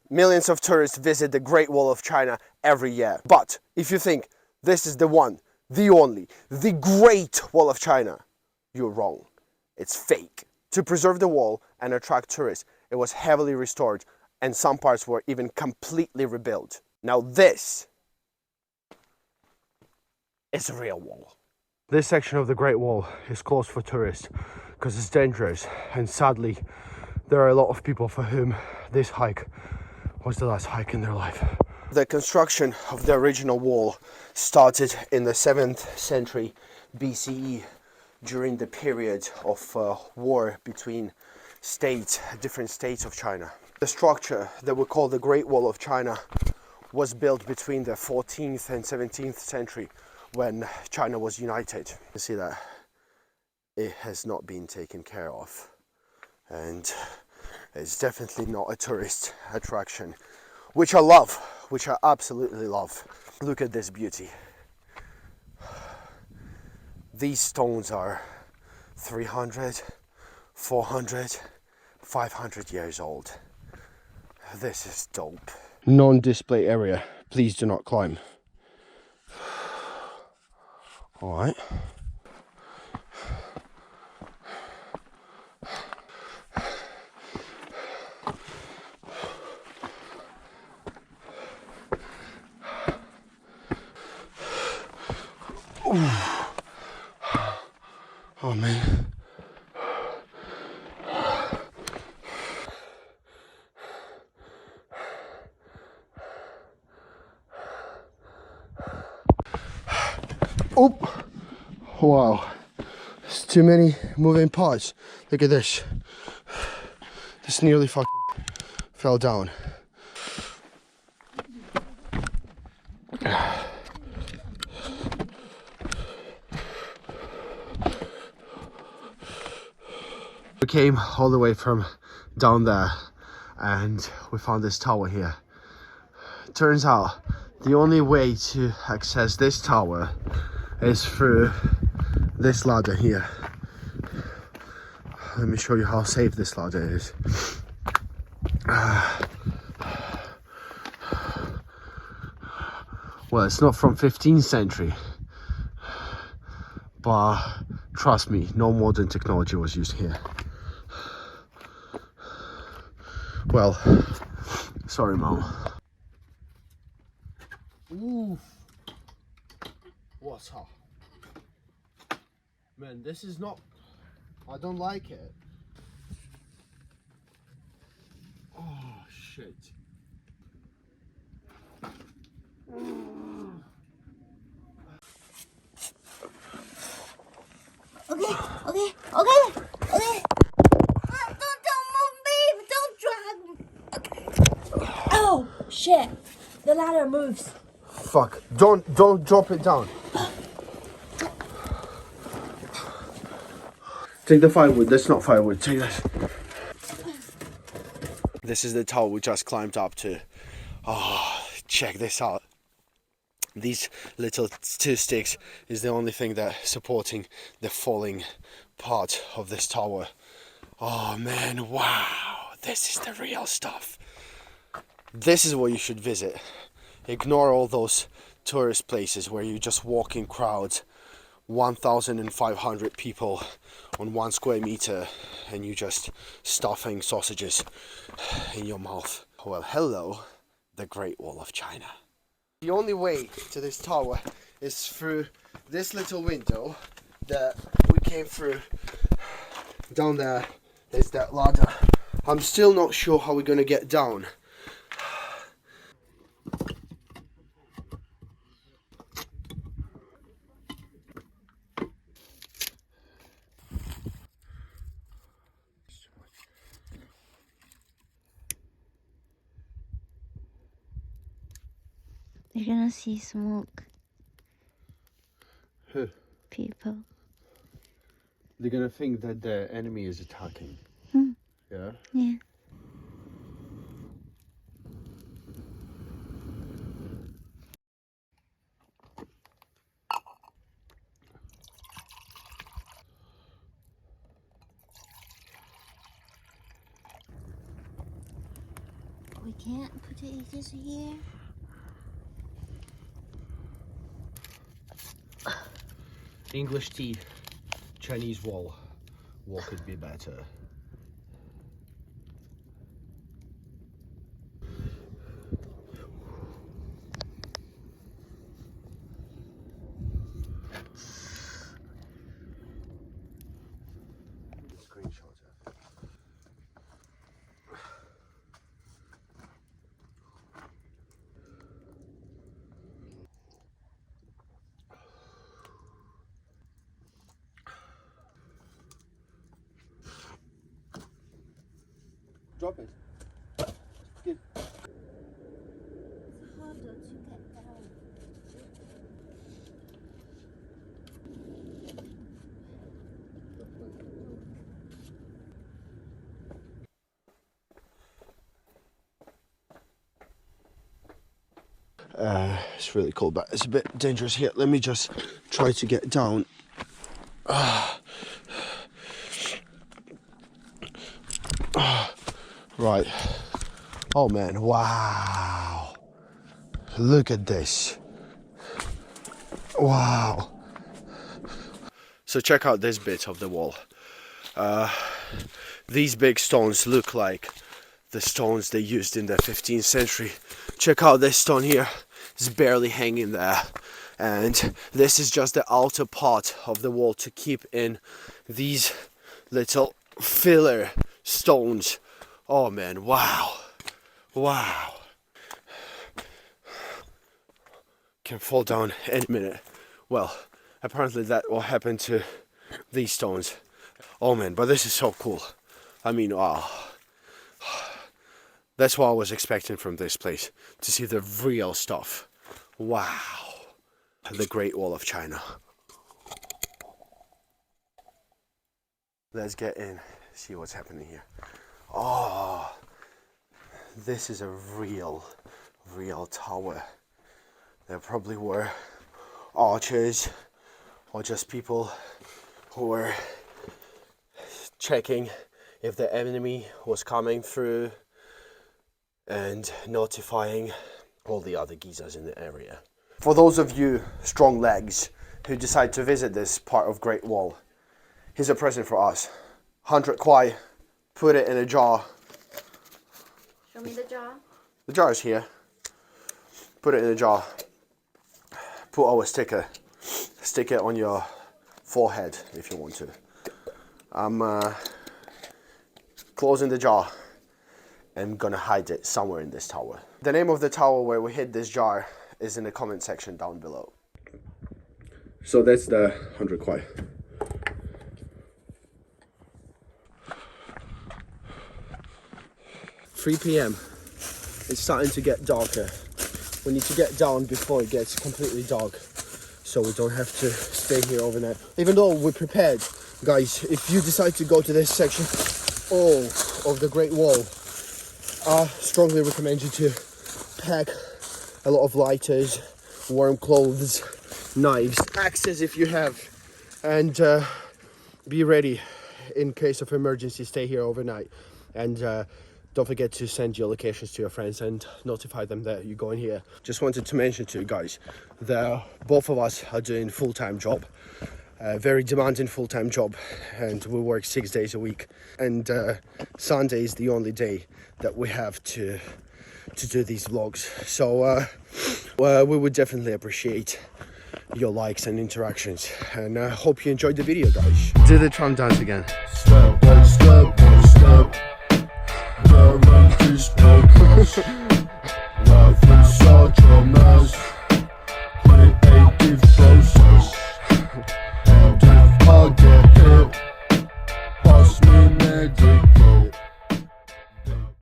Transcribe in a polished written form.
Millions of tourists visit the Great Wall of China every year. But if you think this is the one, the only, the Great Wall of China, you're wrong. It's fake. To preserve the wall and attract tourists, it was heavily restored and some parts were even completely rebuilt. Now this is a real wall. This section of the Great Wall is closed for tourists because it's dangerous, and sadly there are a lot of people for whom this hike was the last hike in their life. The construction of the original wall started in the 7th century BCE during the period of war between different states of China. The structure that we call the Great Wall of China was built between the 14th and 17th century when China was united. You see that it has not been taken care of, and it's definitely not a tourist attraction, which I love, which I absolutely love. Look at this beauty. These stones are 300, 400, 500 years old. This is dope. Non-display area. Please do not climb. All right. Ooh. Oh man. Oh, wow. There's too many moving parts. Look at this. This nearly fucking fell down. We came all the way from down there and we found this tower here. Turns out the only way to access this tower is through this ladder here. Let me show you how safe this ladder is. Well, it's not from 15th century, but trust me, no modern technology was used here. Well, sorry mom. Ooh, what's up? Man, this is not, I don't like it. Oh shit. Okay. Don't move me. Don't drag. Okay. Oh shit! The ladder moves. Fuck! Don't drop it down. Take the firewood. That's not firewood. Take this. This is the tower we just climbed up to. Oh, check this out. These little 2 sticks is the only thing that's supporting the falling part of this tower. Oh man, wow, this is the real stuff. This is what you should visit. Ignore all those tourist places where you just walk in crowds, 1,500 people on 1 square meter, and you just stuffing sausages in your mouth. Well, hello, the Great Wall of China. The only way to this tower is through this little window that we came through. Down there is that ladder. I'm still not sure how we're gonna get down. You're gonna see smoke. Who? People. They're gonna think that the enemy is attacking. Yeah? Yeah. We can't put it just here. English tea, Chinese wall. What could be better? Screenshot. Drop it. Good. It's harder to get down. It's really cold, but it's a bit dangerous here. Let me just try to get down. Right. Oh man, wow. Look at this. Wow. So check out this bit of the wall. These big stones look like the stones they used in the 15th century. Check out this stone here. It's barely hanging there. And this is just the outer part of the wall to keep in these little filler stones. Oh man, wow. Wow. Can fall down any minute. Well, apparently that will happen to these stones. Oh man, but this is so cool. I mean, wow. That's what I was expecting from this place, to see the real stuff. Wow. The Great Wall of China. Let's get in, see what's happening here. Oh, this is a real tower. There probably were archers or just people who were checking if the enemy was coming through and notifying all the other geezers in the area. For those of you strong legs who decide to visit this part of Great Wall, here's a present for us. 100 kwai, put it in a jar. Show me the jar. The jar is here. Put it in a jar. Put our sticker. Stick it on your forehead if you want to. I'm closing the jar. I'm gonna hide it somewhere in this tower. The name of the tower where we hid this jar is in the comment section down below. So that's the 100 kwai. $3 p.m. It's starting to get darker. We need to get down before it gets completely dark, so we don't have to stay here overnight. Even though we're prepared, guys, if you decide to go to this section of the Great Wall, I strongly recommend you to pack a lot of lighters, warm clothes, knives, axes if you have, and be ready in case of emergency. Stay here overnight, and don't forget to send your locations to your friends and notify them that you're going here. Just wanted to mention to you guys that both of us are doing full-time job, a very demanding full-time job, and we work 6 days a week, and Sunday is the only day that we have to do these vlogs. So we would definitely appreciate your likes and interactions, and I hope you enjoyed the video, guys. Do the Trump dance again. Step by step by step.